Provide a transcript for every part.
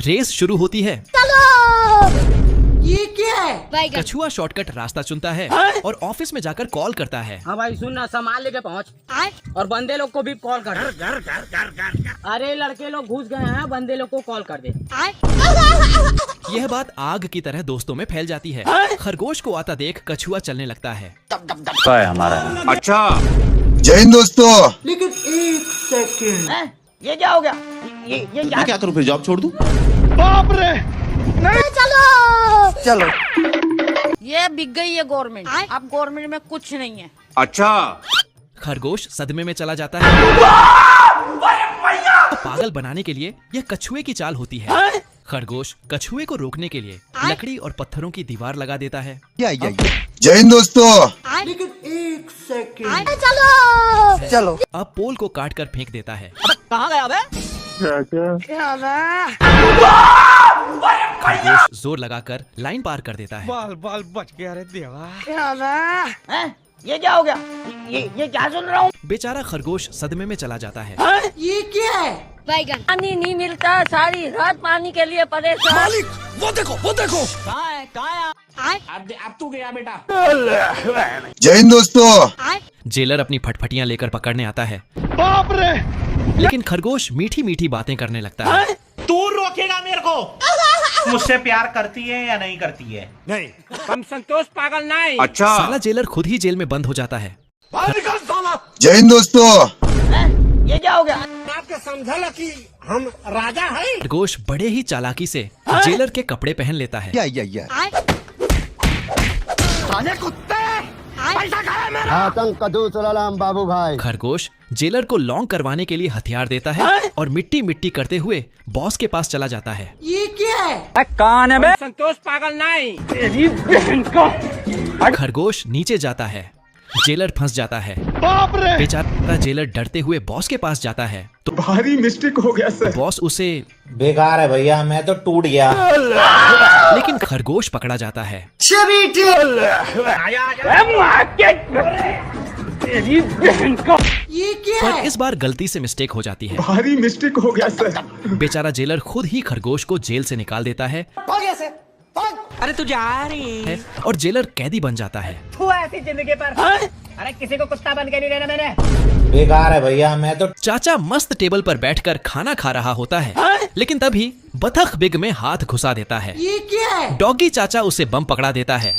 Race शुरू होती है। ये क्या है? कछुआ शॉर्टकट रास्ता चुनता है और ऑफिस में जाकर कॉल करता है। हाँ भाई सुन ना, सामान लेके पहुँच और बंदे लोग को भी कॉल कर। अरे लड़के लोग घुस गए हैं, बंदे लोग को कॉल कर दे। यह बात आग की तरह दोस्तों में फैल जाती है। खरगोश को आता देख कछुआ चलने लगता है। हमारा अच्छा जय हिंद दोस्तों। लेकिन एक सेकंड, ये क्या हो गया? ये क्या करूं, फिर जॉब छोड़ दूं? बाप रे, चलो ये बिक गई है गवर्नमेंट। अब गवर्नमेंट में कुछ नहीं है। अच्छा खरगोश सदमे में चला जाता है। तो पागल बनाने के लिए यह कछुए की चाल होती है। खरगोश कछुए को रोकने के लिए लकड़ी और पत्थरों की दीवार लगा देता है। जय हिंद दोस्तों। लेकिन एक सेकंड, चलो अब पोल को काट कर फेंक देता है। कहाँ गया बे? खरगोश जोर लगाकर लाइन पार कर देता है। बाल बाल बच गया रे देवा। ये क्या हो गया? ये क्या सुन रहा हूँ? बेचारा खरगोश सदमे में चला जाता है। ये क्या है? पानी नहीं मिलता, सारी रात पानी के लिए परेशान। वो देखो कहाँ है? अब तू गया बेटा। जय हिंद दोस्तों। जेलर अपनी फटफटियां लेकर पकड़ने आता है, बाप रे, लेकिन खरगोश मीठी मीठी बातें करने लगता है। तू रोकेगा मेरे को? मुझसे प्यार करती है या नहीं करती है? नहीं। हम संतोष पागल नहीं। अच्छा साला जेलर खुद ही जेल में बंद हो जाता है। निकल साला। जय हिंद दोस्तों। ये क्या हो गया? आपके समझा कि हम राजा हैं? खरगोश बड़े ही चालाकी से जेलर के कपड़े पहन लेता है। आतंक का दूसरा नाम बाबू भाई। खरगोश जेलर को लॉन्ग करवाने के लिए हथियार देता है और मिट्टी मिट्टी करते हुए बॉस के पास चला जाता है। ये क्या है? कौन है बे? संतोष पागल नहीं। तेरी बहन का। खरगोश नीचे जाता है, जेलर फंस जाता है। बाप रे, बेचारा जेलर डरते हुए बॉस के पास जाता है तो भारी मिस्टेक हो गया सर। बॉस उसे, बेकार है भैया, मैं तो टूट गया। लेकिन खरगोश पकड़ा जाता है। तेरी बहन का। ये क्या पर है? इस बार गलती से मिस्टेक हो जाती है। भारी मिस्टेक हो गया सर। बेचारा जेलर खुद ही खरगोश को जेल से निकाल देता है अरे तू जा रही और जेलर कैदी बन जाता है। तू ऐसी जिंदगी पर। अरे किसी को कुत्ता बन के नहीं रहना मैंने। बेकार है भैया, मैं तो चाचा मस्त टेबल पर बैठकर खाना खा रहा होता है, लेकिन तभी बतख बिग में हाथ घुसा देता है। ये क्या है? डॉगी चाचा उसे बम पकड़ा देता है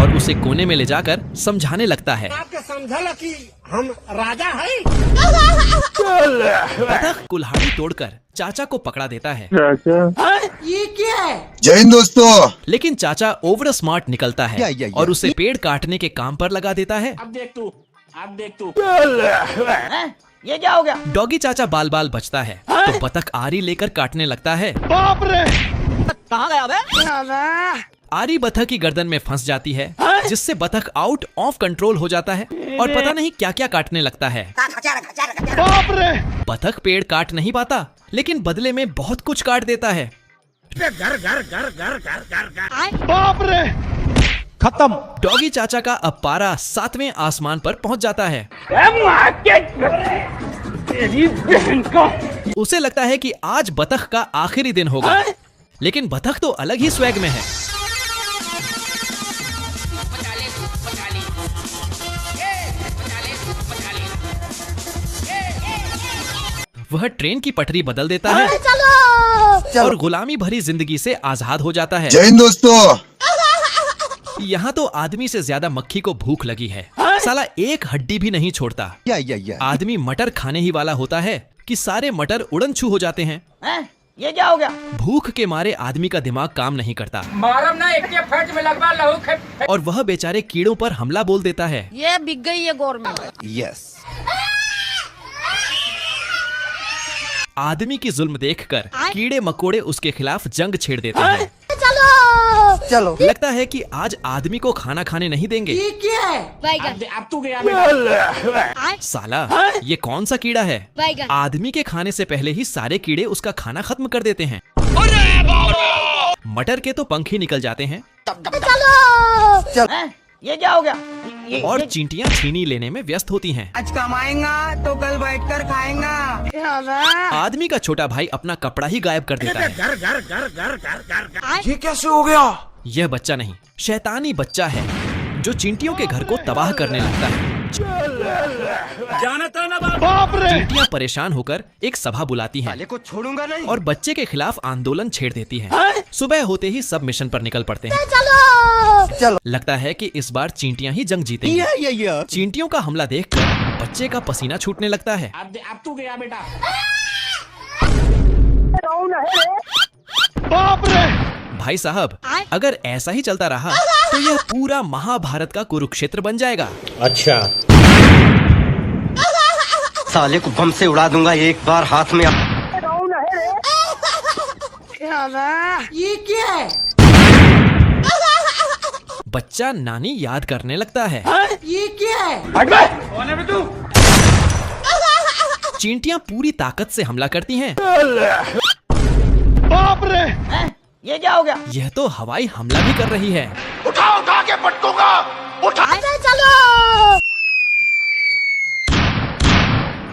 और उसे कोने में ले जाकर समझाने लगता है। आपके समझा कि हम राजा हैं? बतख कुल्हाड़ी तोड़कर चाचा को पकड़ा देता है, ये क्या है? जय हिंद दोस्तों। लेकिन चाचा ओवर स्मार्ट निकलता है और उसे पेड़ काटने के काम पर लगा देता है। अब देख तू। ये क्या हो गया? डॉगी चाचा बाल बाल बचता है तो बतख आरी लेकर काटने लगता है। बाप रे, कहाँ गया बे? आरी बतख की गर्दन में फंस जाती है, जिससे बतख आउट ऑफ कंट्रोल हो जाता है और पता नहीं क्या क्या काटने लगता है। बाप रे, बतख पेड़ काट नहीं पाता, लेकिन बदले में बहुत कुछ काट देता है। बाप रे, खत्म। डॉगी चाचा का अब पारा 7वें आसमान पर पहुंच जाता है। तेरी बहन का। उसे लगता है कि आज बतख का आखिरी दिन होगा, लेकिन बतख तो अलग ही स्वैग में है। वह ट्रेन की पटरी बदल देता है और गुलामी भरी जिंदगी से आजाद हो जाता है। जय हिंद दोस्तों। यहाँ तो आदमी से ज्यादा मक्खी को भूख लगी है। साला एक हड्डी भी नहीं छोड़ता। आदमी मटर खाने ही वाला होता है कि सारे मटर उड़न छू हो जाते हैं। ये क्या हो गया? भूख के मारे आदमी का दिमाग काम नहीं करता मारम ना एक के फट में लगवा लहू और वह बेचारे कीड़ों पर हमला बोल देता है। ये बिक गई है गवर्नमेंट। यस। आदमी की जुल्म देखकर कीड़े मकोड़े उसके खिलाफ जंग छेड़ देते हैं। चलो लगता है कि आज आदमी को खाना खाने नहीं देंगे। ये क्या है? बैगन। अब तू गया। साला ये कौन सा कीड़ा है? बैगन। आदमी के खाने से पहले ही सारे कीड़े उसका खाना खत्म कर देते हैं। मटर के तो पंख ही निकल जाते हैं। ये क्या हो गया? और चींटियां छीनी लेने में व्यस्त होती हैं। आज कमाएगा तो कल बैठकर खाएगा। आदमी का छोटा भाई अपना कपड़ा ही गायब कर देता है। ये कैसे हो गया? यह बच्चा नहीं, शैतानी बच्चा है जो चींटियों के घर को तबाह करने लगता है। बाप रे! चींटियां परेशान होकर एक सभा बुलाती हैं को छोड़ूंगा नहीं। और बच्चे के खिलाफ आंदोलन छेड़ देती हैं। सुबह होते ही सब मिशन पर निकल पड़ते हैं। चलो। लगता है कि इस बार चींटियां ही जंग जीतेंगी। चींटियों का हमला देखकर बच्चे का पसीना छूटने लगता है। अब तू गया बेटा। बाप रे! भाई साहब, अगर ऐसा ही चलता रहा तो यह पूरा महाभारत का कुरुक्षेत्र बन जाएगा। अच्छा। साले को बम से उड़ा दूंगा एक बार हाथ में। ये क्या है? बच्चा नानी याद करने लगता है। ये क्या है? चींटियां पूरी ताकत से हमला करती हैं। बाप रे! ये क्या हो गया? यह तो हवाई हमला भी कर रही है। उठा के पटकूंगा। उठा!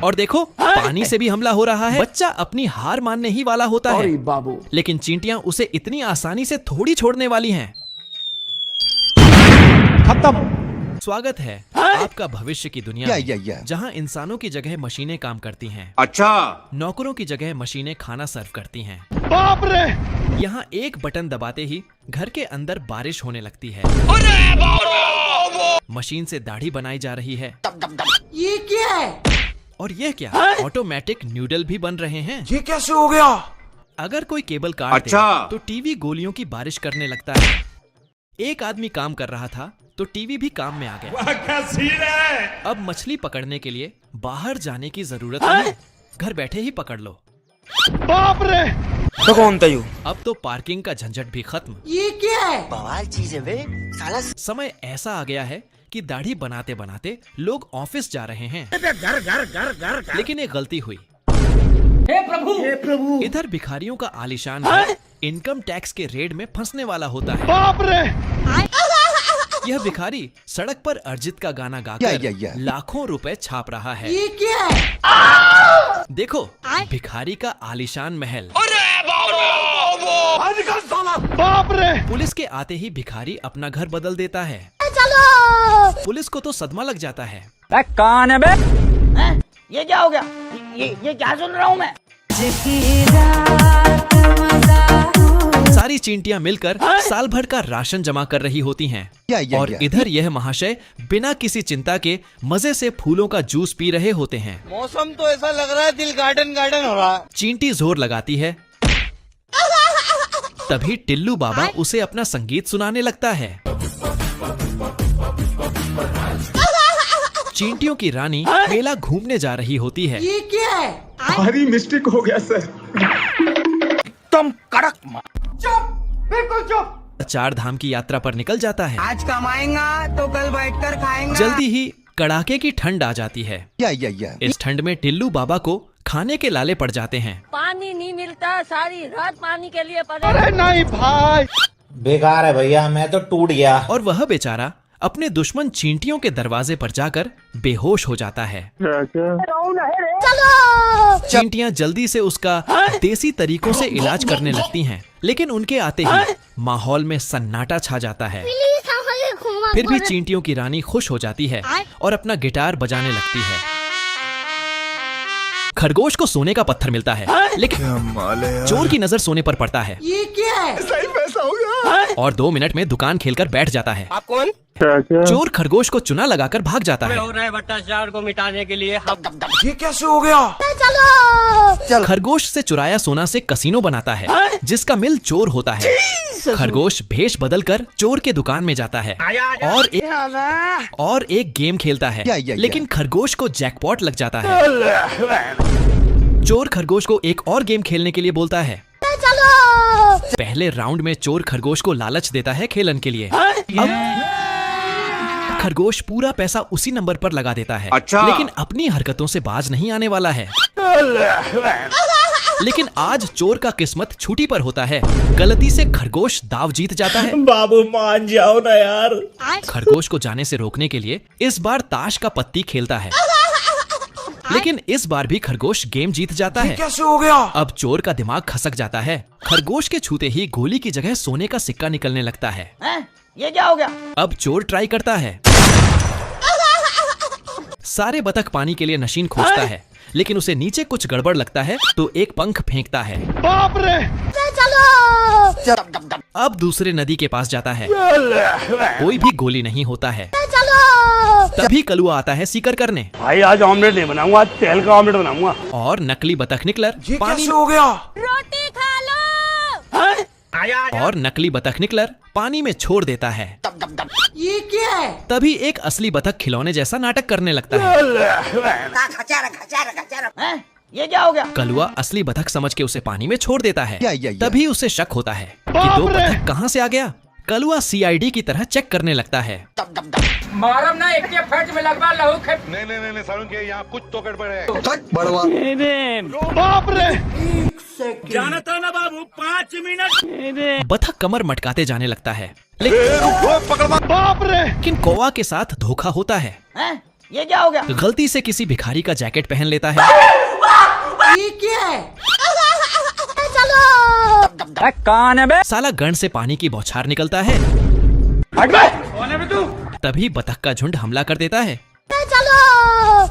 और देखो, पानी से भी हमला हो रहा है। बच्चा अपनी हार मानने ही वाला होता है, लेकिन चींटियां उसे इतनी आसानी से थोड़ी छोड़ने वाली हैं। खत्म। स्वागत है आपका भविष्य की दुनिया में, जहां इंसानों की जगह मशीनें काम करती हैं। अच्छा। नौकरों की जगह मशीनें खाना सर्व करती हैं। बाप रे! यहाँ एक बटन दबाते ही घर के अंदर बारिश होने लगती है। मशीन से दाढ़ी बनाई जा रही है। ये क्या है? और यह क्या, ऑटोमेटिक न्यूडल भी बन रहे हैं। ये कैसे हो गया? अगर कोई केबल काट दे तो टीवी गोलियों की बारिश करने लगता है। एक आदमी काम कर रहा था तो टीवी भी काम में आ गया। क्या सीन है? अब मछली पकड़ने के लिए बाहर जाने की जरूरत नहीं, घर बैठे ही पकड़ लो। बाप रे! तो कौन तयू? अब तो पार्किंग का झंझट भी खत्म। ये क्या है? बवाल चीज है वे साला। समय ऐसा आ गया है कि दाढ़ी बनाते बनाते लोग ऑफिस जा रहे हैं। लेकिन एक गलती हुई। हे प्रभु! इधर भिखारियों का आलीशान घर इनकम टैक्स के रेड में फंसने वाला होता है। बाप रे! यह भिखारी सड़क पर अर्जित का गाना गाकर लाखों रुपए छाप रहा है। ये क्या है? देखो, भिखारी का आलीशान महल। बाप रे! पुलिस के आते ही भिखारी अपना घर बदल देता है। पुलिस को तो सदमा लग जाता है। कौन है बे? ये क्या हो गया? ये क्या सुन रहा हूँ मैं? सारी चींटियां मिलकर साल भर का राशन जमा कर रही होती हैं। और इधर यह महाशय बिना किसी चिंता के मजे से फूलों का जूस पी रहे होते हैं। मौसम तो ऐसा लग रहा है दिल गार्डन गार्डन हो रहा है। चींटी जोर लगाती है, तभी टिल्लू बाबा उसे अपना संगीत सुनाने लगता है। चींटियों की रानी मेला घूमने जा रही होती है। ये क्या है? भारी मिस्टेक हो गया सर। तुम कड़क बिल्कुल चुप। 4 धाम की यात्रा पर निकल जाता है। आज कमाएगा तो कल बैठकर खाएगा। जल्दी ही कड़ाके की ठंड आ जाती है। इस ठंड में टिल्लू बाबा को खाने के लाले पड़ जाते हैं। पानी नहीं मिलता, सारी रात पानी के लिए पड़े। अरे नहीं भाई! बेकार है भैया, मैं तो टूट गया। और वह बेचारा अपने दुश्मन चींटियों के दरवाजे पर जाकर बेहोश हो जाता है। चींटियां जल्दी से उसका देसी तरीकों से इलाज करने लगती हैं, लेकिन उनके आते ही माहौल में सन्नाटा छा जाता है। फिर भी चींटियों की रानी खुश हो जाती है और अपना गिटार बजाने लगती है। खरगोश को सोने का पत्थर मिलता है, लेकिन चोर की नजर सोने पर पड़ता है। ये क्या है? सही पैसा हो गया। और 2 मिनट में दुकान खेलकर बैठ जाता है। आप कौन? चोर खरगोश को चुना लगाकर भाग जाता है। हो रहा है भ्रष्टाचार को मिटाने के लिए हम ये कैसे हो गया? खरगोश से चुराया सोना से कसीनो बनाता है, जिसका मिल चोर होता है। खरगोश भेष बदलकर चोर के दुकान में जाता है और एक गेम खेलता है, लेकिन खरगोश को जैकपॉट लग जाता है। चोर खरगोश को एक और गेम खेलने के लिए बोलता है। पहले राउंड में चोर खरगोश को लालच देता है खेलन के लिए। अब खरगोश पूरा पैसा उसी नंबर पर लगा देता है, लेकिन अपनी हरकतों से बाज नहीं आने वाला है। लेकिन आज चोर का किस्मत छूटी पर होता है। गलती से खरगोश दाव जीत जाता है। बाबू मान जाओ ना यार। खरगोश को जाने से रोकने के लिए इस बार ताश का पत्ती खेलता है, लेकिन इस बार भी खरगोश गेम जीत जाता है। कैसे हो गया? अब चोर का दिमाग खसक जाता है। खरगोश के छूते ही गोली की जगह सोने का सिक्का निकलने लगता है। ये क्या हो गया? अब चोर ट्राई करता है। सारे बतख पानी के लिए नशीन खोजता है, लेकिन उसे नीचे कुछ गड़बड़ लगता है तो एक पंख फेंकता है। बाप रे! अब दूसरे नदी के पास जाता है, कोई भी गोली नहीं होता है। तभी कलुआ आता है सीकर करने। भाई आज ऑमलेट नहीं बनाऊंगा, आज तेल का ऑमलेट बनाऊंगा। और नकली बतख निकलर ये पानी कैसे हो गया? रोटी खा लो। और नकली बतख निकलर पानी में छोड़ देता है। ये क्या है? तभी एक असली बतख खिलौने जैसा नाटक करने लगता है। ये क्या हो गया? कलुआ असली बतख समझ के उसे पानी में छोड़ देता है। तभी उसे शक होता है कि दो बतख कहाँ से आ गया। कलुआ सीआईडी की तरह चेक करने लगता है। मारम ना एक के फट में लगवा लहू खे। नहीं सारुण के यहाँ कुछ तो गड़बड़ है। बाप रे! जानता ना बाबू 5 मिनट। बतख कमर मटकाते जाने लगता है, बाप रे! लेकिन कौवा के साथ धोखा होता है। ये क्या हो गया? गलती से किसी भिखारी का जैकेट पहन लेता है। ये क्या है? कौन है बे? साला गन से पानी की बौछार निकलता है। हट बे! कौन है बे तू? तभी बतख का झुंड हमला कर देता है।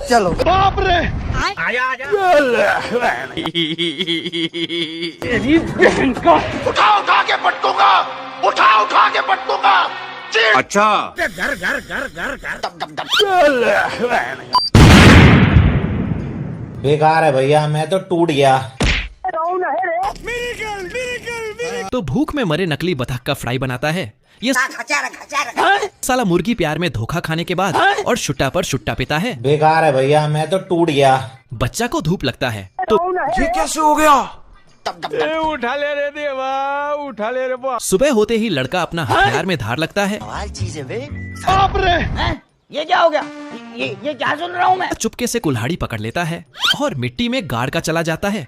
चलो। बाप रे! आजा आजा। तेरी बहन का! उठा के पटकूंगा। उठा के पटकूंगा। अच्छा। बेकार है भैया, मैं तो टूट गया। तो भूख में मरे नकली बतख का फ्राई बनाता है। ये साला मुर्गी प्यार में धोखा खाने के बाद और शुट्टा पर शुट्टा पिता है। बेकार है भैया, मैं तो टूट गया। बच्चा को धूप लगता है तो ये कैसे हो गया? उठा ले रे देवा, उठा ले रे बा। सुबह होते ही लड़का अपना हथियार में धार लगता है। बाप रे! ये क्या हो गया? ये क्या सुन रहा हूँ मैं? चुपके से कुल्हाड़ी पकड़ लेता है और मिट्टी में गाड़ का चला जाता है।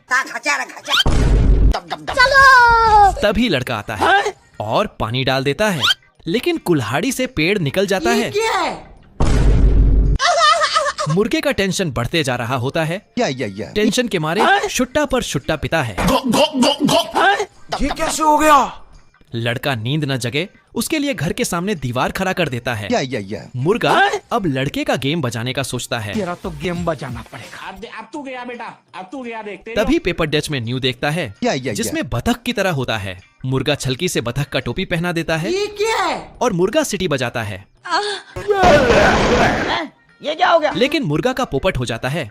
तभी लड़का आता है और पानी डाल देता है, लेकिन कुल्हाड़ी से पेड़ निकल जाता है। क्या है? मुर्गे का टेंशन बढ़ते जा रहा होता है। टेंशन के मारे शुट्टा पर शुट्टा पिता है। ये कैसे हो गया? लड़का नींद न जगे उसके लिए घर के सामने दीवार खड़ा कर देता है। मुर्गा अब लड़के का गेम बजाने का सोचता है। तेरा तो गेम बजाना पड़ेगा। अब तू गया बेटा, अब तू गया देखते। तभी पेपर डच में न्यू देखता है जिसमें बतख की तरह होता है। मुर्गा छलकी से बतख का टोपी पहना देता है ये क्या है? और मुर्गा सीटी बजाता है, ये क्या हो गया? लेकिन मुर्गा का पोपट हो जाता है।